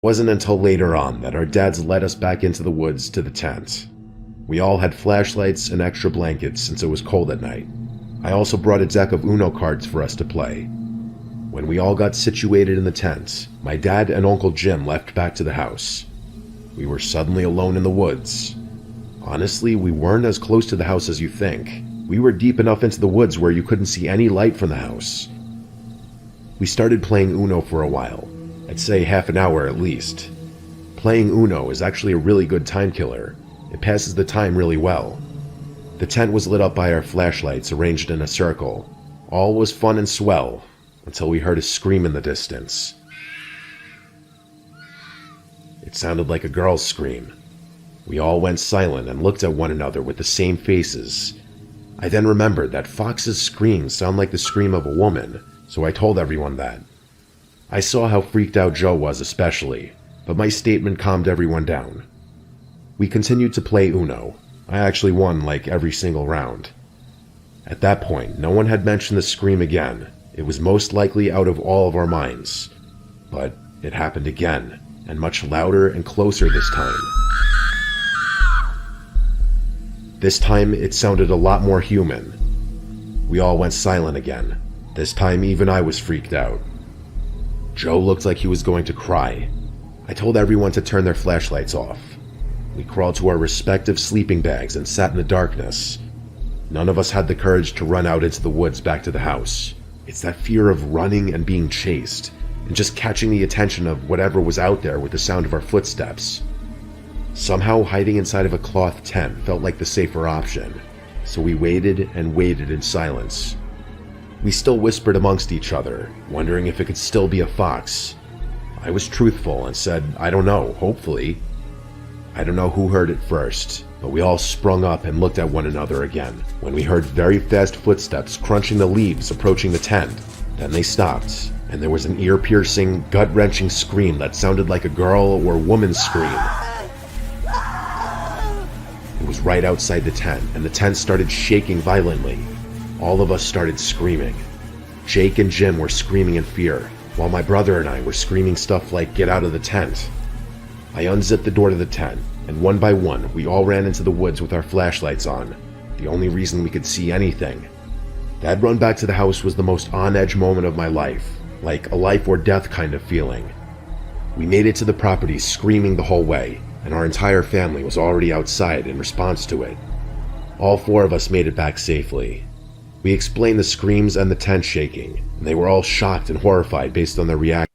wasn't until later on that our dads led us back into the woods to the tent. We all had flashlights and extra blankets since it was cold at night. I also brought a deck of Uno cards for us to play. When we all got situated in the tent, my dad and Uncle Jim left back to the house. We were suddenly alone in the woods. Honestly, we weren't as close to the house as you think. We were deep enough into the woods where you couldn't see any light from the house. We started playing Uno for a while. I'd say half an hour at least. Playing Uno is actually a really good time killer. It passes the time really well. The tent was lit up by our flashlights arranged in a circle. All was fun and swell, until we heard a scream in the distance. It sounded like a girl's scream. We all went silent and looked at one another with the same faces. I then remembered that foxes' screams sound like the scream of a woman, so I told everyone that. I saw how freaked out Joe was especially, but my statement calmed everyone down. We continued to play Uno. I actually won like every single round. At that point, no one had mentioned the scream again. It was most likely out of all of our minds. But it happened again, and much louder and closer this time. This time, it sounded a lot more human. We all went silent again. This time, even I was freaked out. Joe looked like he was going to cry. I told everyone to turn their flashlights off. We crawled to our respective sleeping bags and sat in the darkness. None of us had the courage to run out into the woods back to the house. It's that fear of running and being chased, and just catching the attention of whatever was out there with the sound of our footsteps. Somehow hiding inside of a cloth tent felt like the safer option, so we waited and waited in silence. We still whispered amongst each other, wondering if it could still be a fox. I was truthful and said, I don't know, hopefully. I don't know who heard it first, but we all sprung up and looked at one another again when we heard very fast footsteps crunching the leaves approaching the tent. Then they stopped, and there was an ear-piercing, gut-wrenching scream that sounded like a girl or woman's scream. It was right outside the tent, and the tent started shaking violently. All of us started screaming. Jake and Jim were screaming in fear, while my brother and I were screaming stuff like, "Get out of the tent." I unzipped the door to the tent, and one by one, we all ran into the woods with our flashlights on, the only reason we could see anything. That run back to the house was the most on-edge moment of my life, like a life or death kind of feeling. We made it to the property screaming the whole way, and our entire family was already outside in response to it. All four of us made it back safely. We explained the screams and the tent shaking, and they were all shocked and horrified based on their reaction.